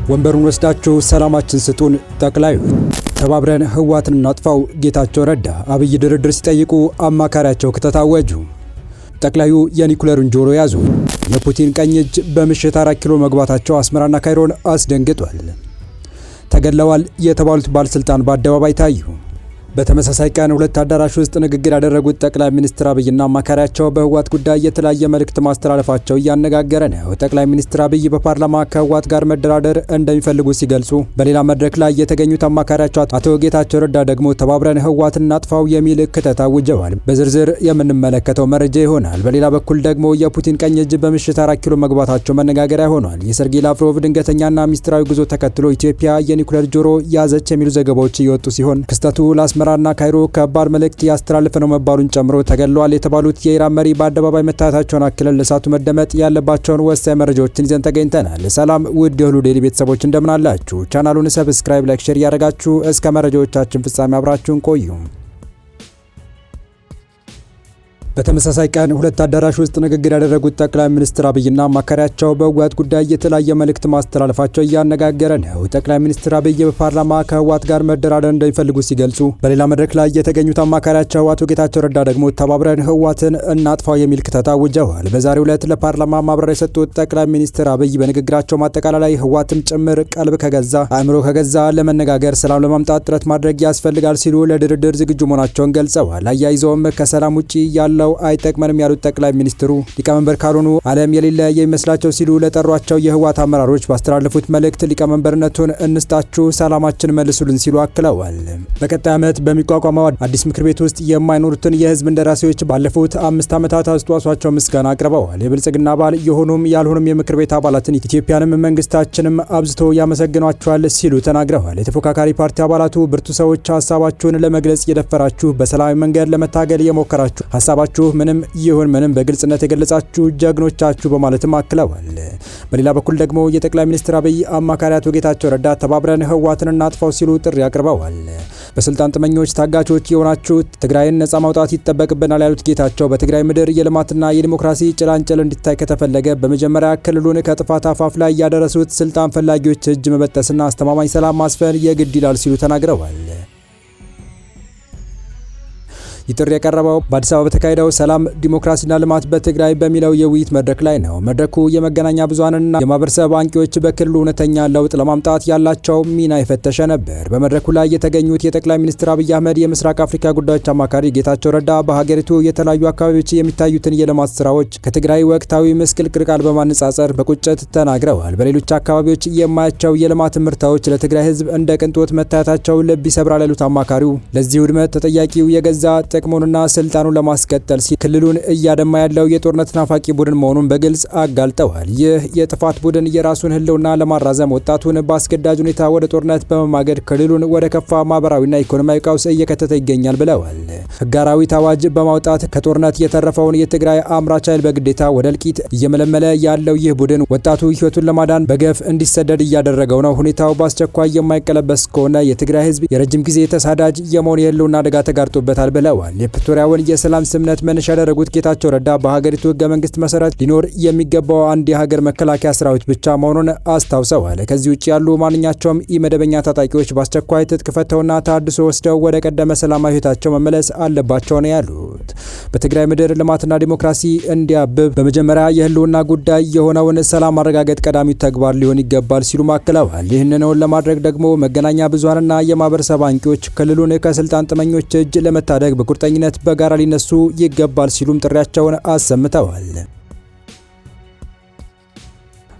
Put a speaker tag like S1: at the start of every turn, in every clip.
S1: ወንበሩን ወስዳችሁ ሰላማችን ስጡን ጠቅላዩ ተባብረን ህወሓትን እናጥፋው ጌታቸው ረዳ አብይ ድርድር ሲጠይቁ አማካሪያቸው ከተታወጁ ጠቅላዩ የኒኩለሩን ጆሮ ያዙ። የፑቲን ቀኝ እጅ በምሽት 4 ኪሎ መግባታቸው አስመራና ካይሮን አስደንግጧል። ተገድለዋል የተባሉት ባለስልጣን በአደባባይ ታዩ። በተመሳሳይ ቀን ሁለት አዳራሽ ውስጥ ንግግር ያደረጉት ጠቅላይ ሚኒስትር አብይና አማካሪያቸው በህወሓት ጉዳይ የተለያየ መልእክት ማስተላለፋቸው እያነጋገረ ነው። ጠቅላይ ሚኒስትር አብይ በፓርላማ ከህወሓት ጋር መደራደር እንደሚፈልጉ ሲገልጹ፣ በሌላ መድረክ ላይ የተገኙት አማካሪያቸው አቶ ጌታቸው ረዳ ደግሞ ተባብረን ህወሓትን እናጥፋው የሚል ክተት አውጀዋል። በዝርዝር የምንመለከተው መረጃ ይሆናል። በሌላ በኩል ደግሞ የፑቲን ቀኝ እጅ በምሽት 4 ኪሎ መግባታቸው መነጋገሪያ ሆኗል። የሰርጌይ ላቭሮቭ ድንገተኛና ሚስጥራዊ ጉዞ ተከትሎ ኢትዮጵያ የኒኩለር ጆሮ ያዘች የሚሉ ዘገባዎች እየወጡ ሲሆን ክስተቱ ለአስመራና ካይሮ ከባድ መልእክት ያስተላልፈ ነው መባሉን ጨምሮ ተገድለዋል የተባሉት የኢራን መሪ በአደባባይ መታየታቸውን አክለን ለሳቱ መደመጥ ያለባቸውን ወሳኝ መረጃዎችን ይዘን ተገኝተናል። ሰላም ውድ የሁሉ ዴይሊ ቤተሰቦች እንደምን አላችሁ? ቻናሉን ሰብስክራይብ፣ ላይክ፣ ሼር ያደረጋችሁ እስከ መረጃዎቻችን ፍጻሜ አብራችሁን ቆዩ። በተመሳሳይ ቀን ሁለት አዳራሽ ውስጥ ንግግር ያደረጉት ጠቅላይ ሚኒስትር አብይና አማካሪያቸው በህወሓት ጉዳይ የተለያየ መልእክት ማስተላለፋቸው እያነጋገረ ነው። ጠቅላይ ሚኒስትር አብይ በፓርላማ ከህወሓት ጋር መደራደር እንደሚፈልጉ ሲገልጹ፣ በሌላ መድረክ ላይ የተገኙት አማካሪያቸው አቶ ጌታቸው ረዳ ደግሞ ተባብረን ህወሓትን እናጥፋው የሚል ክተት አውጀዋል። በዛሬው ዕለት ለፓርላማ ማብራሪያ የሰጡት ጠቅላይ ሚኒስትር አብይ በንግግራቸው ማጠቃለያ ላይ ህወሓትም ጭምር ቀልብ ከገዛ አእምሮ ከገዛ ለመነጋገር ሰላም ለማምጣት ጥረት ማድረግ ያስፈልጋል ሲሉ ለድርድር ዝግጁ መሆናቸውን ገልጸዋል። አያይዘውም ከሰላም ውጪ ያለው አይጠቅመንም ያሉት ጠቅላይ ሚኒስትሩ ሊቀመንበር ካልሆኑ ዓለም የሌለ የሚመስላቸው ሲሉ ለጠሯቸው የህወሓት አመራሮች ባስተላለፉት መልእክት ሊቀመንበርነቱን እንስጣችሁ፣ ሰላማችን መልሱልን ሲሉ አክለዋል። በቀጣይ ዓመት በሚቋቋመው አዲስ ምክር ቤት ውስጥ የማይኖሩትን የህዝብ እንደራሴዎች ባለፉት 5 ዓመታት አስተዋጽኦአቸው ምስጋና አቅርበዋል። የብልጽግና አባል የሆኑም ያልሆኑም የምክር ቤት አባላትን ኢትዮጵያንም መንግስታችንም አብዝቶ ያመሰግኗቸዋል ሲሉ ተናግረዋል። የተፎካካሪ ፓርቲ አባላቱ ብርቱ ሰዎች፣ ሀሳባችሁን ለመግለጽ የደፈራችሁ፣ በሰላማዊ መንገድ ለመታገል የሞከራችሁ፣ ሀሳባችሁ ምንም ይሁን ምንም በግልጽነት የገለጻችሁ ጀግኖቻችሁ በማለትም አክለዋል። በሌላ በኩል ደግሞ የጠቅላይ ሚኒስትር አብይ አማካሪ አቶ ጌታቸው ረዳ ተባብረን ህወሓትን እናጥፋው ሲሉ ጥሪ አቅርበዋል። በስልጣን ጥመኞች ታጋቾች የሆናችሁ ትግራይን ነጻ ማውጣት ይጠበቅብናል ያሉት ጌታቸው በትግራይ ምድር የልማትና የዲሞክራሲ ጭላንጭል እንዲታይ ከተፈለገ በመጀመሪያ ክልሉን ከጥፋት አፋፍ ላይ ያደረሱት ስልጣን ፈላጊዎች እጅ መበጠስና አስተማማኝ ሰላም ማስፈን የግድ ይላል ሲሉ ተናግረዋል። ይጥሪ የቀረበው በአዲስ አበባ በተካሄደው ሰላም ዲሞክራሲና ልማት በትግራይ በሚለው የውይይት መድረክ ላይ ነው። መድረኩ የመገናኛ ብዙሃንና የማህበረሰብ አንቂዎች በክልሉ እውነተኛ ለውጥ ለማምጣት ያላቸው ሚና የፈተሸ ነበር። በመድረኩ ላይ የተገኙት የጠቅላይ ሚኒስትር አብይ አህመድ የምስራቅ አፍሪካ ጉዳዮች አማካሪ ጌታቸው ረዳ በሀገሪቱ የተለያዩ አካባቢዎች የሚታዩትን የልማት ስራዎች ከትግራይ ወቅታዊ ምስቅልቅል ጋር በማነጻጸር በቁጭት ተናግረዋል። በሌሎች አካባቢዎች የማያቸው የልማት ምርታዎች ለትግራይ ህዝብ እንደ ቅንጦት መታየታቸው ልብ ይሰብራል ያሉት አማካሪው ለዚህ ውድመት ተጠያቂው የገዛ ጥቅሙንና ስልጣኑን ለማስቀጠል ክልሉን እያደማ ያለው የጦርነት ናፋቂ ቡድን መሆኑን በግልጽ አጋልጠዋል። ይህ የጥፋት ቡድን የራሱን ህልውና ለማራዘም ወጣቱን በአስገዳጅ ሁኔታ ወደ ጦርነት በመማገድ ክልሉን ወደ ከፋ ማህበራዊና ኢኮኖሚያዊ ቀውስ እየከተተ ይገኛል ብለዋል። ህግ አራዊት አዋጅ በማውጣት ከጦርነት የተረፈውን የትግራይ አምራች ኃይል በግዴታ ወደ እልቂት እየመለመለ ያለው ይህ ቡድን ወጣቱ ህይወቱን ለማዳን በገፍ እንዲሰደድ እያደረገው ነው። ሁኔታው በአስቸኳይ የማይቀለበስ ከሆነ የትግራይ ህዝብ የረጅም ጊዜ ተሳዳጅ የመሆን የህልውና አደጋ ተጋርጦበታል ብለዋል። የፕሪቶሪያውን የሰላም ስምምነት መነሻ ያደረጉት ጌታቸው ረዳ በሀገሪቱ ህገ መንግስት መሰረት ሊኖር የሚገባው አንድ የሀገር መከላከያ ሰራዊት ብቻ መሆኑን አስታውሰዋል። ከዚህ ውጭ ያሉ ማንኛቸውም ኢመደበኛ ታጣቂዎች በአስቸኳይ ትጥቅ ፈተውና ታድሶ ወስደው ወደ ቀደመ ሰላማዊ ህይወታቸው መመለስ አለባቸው ነው ያሉት። በትግራይ ምድር ልማትና ዲሞክራሲ እንዲያብብ በመጀመሪያ የህልውና ጉዳይ የሆነውን ሰላም ማረጋገጥ ቀዳሚው ተግባር ሊሆን ይገባል ሲሉ አክለዋል። ይህንን ለማድረግ ደግሞ መገናኛ ብዙሃንና የማህበረሰብ አንቂዎች ክልሉን ከስልጣን ጥመኞች እጅ ለመታደግ በቁርጠኝነት በጋራ ሊነሱ ይገባል ሲሉም ጥሪያቸውን አሰምተዋል።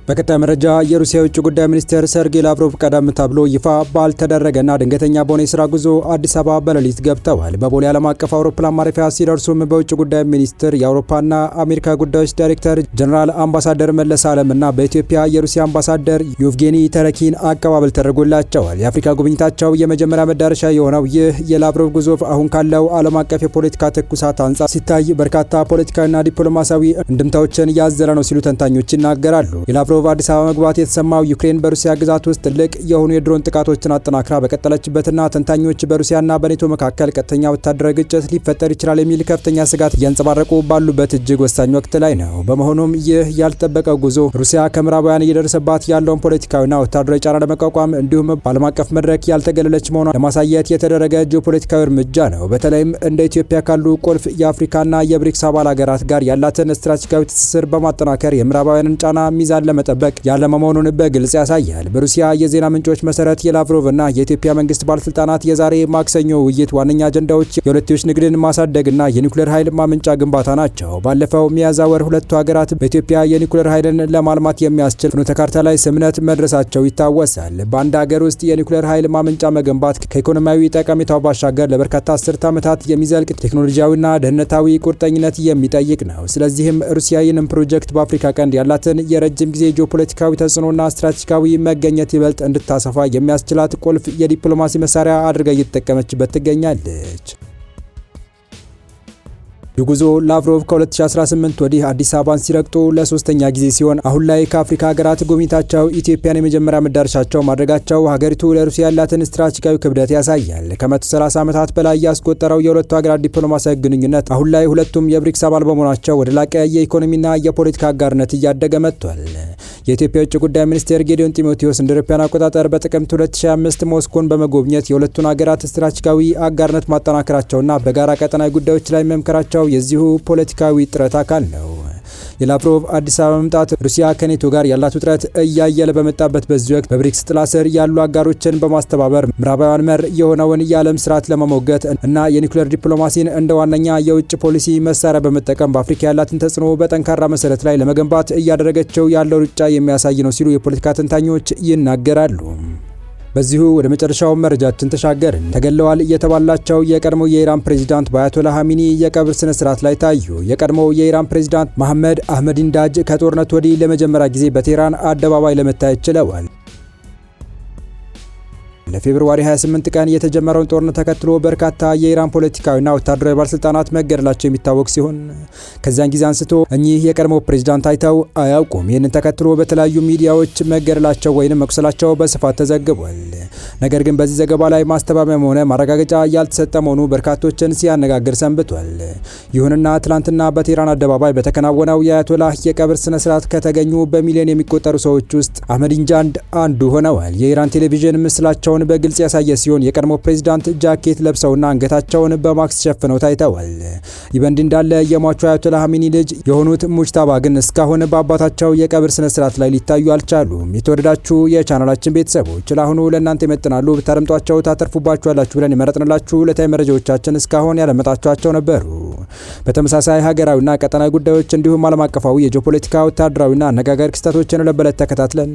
S1: በቀጣይ መረጃ የሩሲያ የውጭ ጉዳይ ሚኒስትር ሰርጌይ ላቭሮቭ ቀደም ተብሎ ይፋ ባልተደረገና ድንገተኛ በሆነ የስራ ጉዞ አዲስ አበባ በሌሊት ገብተዋል። በቦሌ ዓለም አቀፍ አውሮፕላን ማረፊያ ሲደርሱም በውጭ ጉዳይ ሚኒስትር የአውሮፓና አሜሪካ ጉዳዮች ዳይሬክተር ጀነራል አምባሳደር መለስ ዓለምና በኢትዮጵያ የሩሲያ አምባሳደር ዮቭጌኒ ተረኪን አቀባበል ተደርጎላቸዋል። የአፍሪካ ጉብኝታቸው የመጀመሪያ መዳረሻ የሆነው ይህ የላቭሮቭ ጉዞ አሁን ካለው ዓለም አቀፍ የፖለቲካ ትኩሳት አንጻር ሲታይ በርካታ ፖለቲካዊና ዲፕሎማሲያዊ እንድምታዎችን ያዘለ ነው ሲሉ ተንታኞች ይናገራሉ። የላቭሮቭ የላቭሮቭ አዲስ አበባ መግባት የተሰማው ዩክሬን በሩሲያ ግዛት ውስጥ ትልቅ የሆኑ የድሮን ጥቃቶችን አጠናክራ በቀጠለችበትና ተንታኞች በሩሲያና በኔቶ መካከል ቀጥተኛ ወታደራዊ ግጭት ሊፈጠር ይችላል የሚል ከፍተኛ ስጋት እያንጸባረቁ ባሉበት እጅግ ወሳኝ ወቅት ላይ ነው። በመሆኑም ይህ ያልተጠበቀው ጉዞ ሩሲያ ከምዕራባውያን እየደረሰባት ያለውን ፖለቲካዊና ወታደራዊ ጫና ለመቋቋም እንዲሁም በዓለም አቀፍ መድረክ ያልተገለለች መሆኗን ለማሳየት የተደረገ ጂኦፖለቲካዊ እርምጃ ነው። በተለይም እንደ ኢትዮጵያ ካሉ ቁልፍ የአፍሪካና የብሪክስ አባል ሀገራት ጋር ያላትን ስትራቴጂካዊ ትስስር በማጠናከር የምዕራባውያንን ጫና ሚዛን ለመጠበቅ ያለመ መሆኑን በግልጽ ያሳያል። በሩሲያ የዜና ምንጮች መሰረት የላቭሮቭና የኢትዮጵያ መንግስት ባለስልጣናት የዛሬ ማክሰኞ ውይይት ዋነኛ አጀንዳዎች የሁለትዮሽ ንግድን ማሳደግና የኒውክሌር ኃይል ማመንጫ ግንባታ ናቸው። ባለፈው ሚያዝያ ወር ሁለቱ ሀገራት በኢትዮጵያ የኒውክሌር ኃይልን ለማልማት የሚያስችል ፍኖተ ካርታ ላይ ስምምነት መድረሳቸው ይታወሳል። በአንድ ሀገር ውስጥ የኒውክሌር ኃይል ማመንጫ መገንባት ከኢኮኖሚያዊ ጠቀሜታው ባሻገር ለበርካታ አስርተ ዓመታት የሚዘልቅ ቴክኖሎጂያዊና ደህንነታዊ ቁርጠኝነት የሚጠይቅ ነው። ስለዚህም ሩሲያ ይህንን ፕሮጀክት በአፍሪካ ቀንድ ያላትን የረጅም ጊዜ ጂኦፖለቲካዊ ተጽዕኖና ስትራቴጂካዊ መገኘት ይበልጥ እንድታሰፋ የሚያስችላት ቁልፍ የዲፕሎማሲ መሳሪያ አድርጋ እየተጠቀመችበት ትገኛለች። የጉዞ ላቭሮቭ ከ2018 ወዲህ አዲስ አበባን ሲረግጡ ለሶስተኛ ጊዜ ሲሆን አሁን ላይ ከአፍሪካ ሀገራት ጉብኝታቸው ኢትዮጵያን የመጀመሪያ መዳረሻቸው ማድረጋቸው ሀገሪቱ ለሩሲያ ያላትን ስትራቴጂካዊ ክብደት ያሳያል። ከ130 ዓመታት በላይ ያስቆጠረው የሁለቱ ሀገራት ዲፕሎማሲያዊ ግንኙነት አሁን ላይ ሁለቱም የብሪክስ አባል በመሆናቸው ወደ ላቀ የኢኮኖሚና የፖለቲካ አጋርነት እያደገ መጥቷል። የኢትዮጵያ ውጭ ጉዳይ ሚኒስቴር ጌዲዮን ጢሞቴዎስ እንደ አውሮፓውያን አቆጣጠር በጥቅምት 2025 ሞስኮን በመጎብኘት የሁለቱን ሀገራት ስትራቴጂካዊ አጋርነት ማጠናከራቸውና በጋራ ቀጠናዊ ጉዳዮች ላይ መምከራቸው የዚሁ ፖለቲካዊ ጥረት አካል ነው። የላቭሮቭ አዲስ አበባ መምጣት ሩሲያ ከኔቶ ጋር ያላት ውጥረት እያየለ በመጣበት በዚህ ወቅት በብሪክስ ጥላ ስር ያሉ አጋሮችን በማስተባበር ምዕራባውያን መር የሆነውን የዓለም ስርዓት ለመሞገት እና የኒውክሌር ዲፕሎማሲን እንደ ዋነኛ የውጭ ፖሊሲ መሳሪያ በመጠቀም በአፍሪካ ያላትን ተጽዕኖ በጠንካራ መሰረት ላይ ለመገንባት እያደረገችው ያለው ሩጫ የሚያሳይ ነው ሲሉ የፖለቲካ ተንታኞች ይናገራሉ። በዚሁ ወደ መጨረሻው መረጃችን ተሻገርን። ተገለዋል የተባላቸው የቀድሞው የኢራን ፕሬዝዳንት በአያቶላ ኻሜኒ የቀብር ስነ ስርዓት ላይ ታዩ። የቀድሞው የኢራን ፕሬዝዳንት መሐመድ አህመዲነጃድ ከጦርነቱ ወዲህ ለመጀመሪያ ጊዜ በቴህራን አደባባይ ለመታየት ችለዋል። ለፌብሩዋሪ 28 ቀን የተጀመረውን ጦርነት ተከትሎ በርካታ የኢራን ፖለቲካዊና ወታደራዊ ባለስልጣናት መገደላቸው የሚታወቅ ሲሆን ከዚያን ጊዜ አንስቶ እኚህ የቀድሞ ፕሬዝዳንት አይተው አያውቁም። ይህንን ተከትሎ በተለያዩ ሚዲያዎች መገደላቸው ወይም መቁሰላቸው በስፋት ተዘግቧል። ነገር ግን በዚህ ዘገባ ላይ ማስተባበያም ሆነ ማረጋገጫ ያልተሰጠ መሆኑ በርካቶችን ሲያነጋግር ሰንብቷል። ይሁንና ትላንትና በቴህራን አደባባይ በተከናወነው የአያቶላህ የቀብር ስነ ስርዓት ከተገኙ በሚሊዮን የሚቆጠሩ ሰዎች ውስጥ አህመዲነጃድ አንዱ ሆነዋል። የኢራን ቴሌቪዥን ምስላቸው በግልጽ ያሳየ ሲሆን የቀድሞ ፕሬዝዳንት ጃኬት ለብሰውና አንገታቸውን በማክስ ሸፍነው ታይተዋል። ይህ በእንዲህ እንዳለ የሟቹ አያቶላ ኻሜኒ ልጅ የሆኑት ሙጅታባ ግን እስካሁን በአባታቸው የቀብር ስነ ስርዓት ላይ ሊታዩ አልቻሉም። የተወደዳችሁ የቻናላችን ቤተሰቦች ለአሁኑ ለእናንተ ይመጥናሉ ብታደምጧቸው ታተርፉባችኋላችሁ ብለን የመረጥንላችሁ ዕለታዊ መረጃዎቻችን እስካሁን ያለመጣችኋቸው ነበሩ። በተመሳሳይ ሀገራዊና ቀጠናዊ ጉዳዮች እንዲሁም ዓለም አቀፋዊ የጂኦፖለቲካ ወታደራዊና አነጋጋሪ ክስተቶችን ለበለት ተከታትለን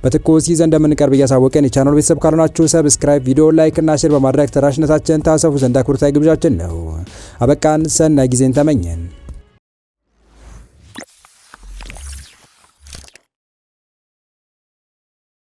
S1: በትኩስ ይዘን እንደምንቀርብ እያሳወቀን የቻናሉ ቤተሰብ ካልሆናችሁ ሰብስክራይብ፣ ቪዲዮ ላይክ እና ሼር በማድረግ ተደራሽነታችንን ታሰፉ ዘንድ አክብሮታዊ ግብዣችን ነው። አበቃን። ሰናይ ጊዜን ተመኘን።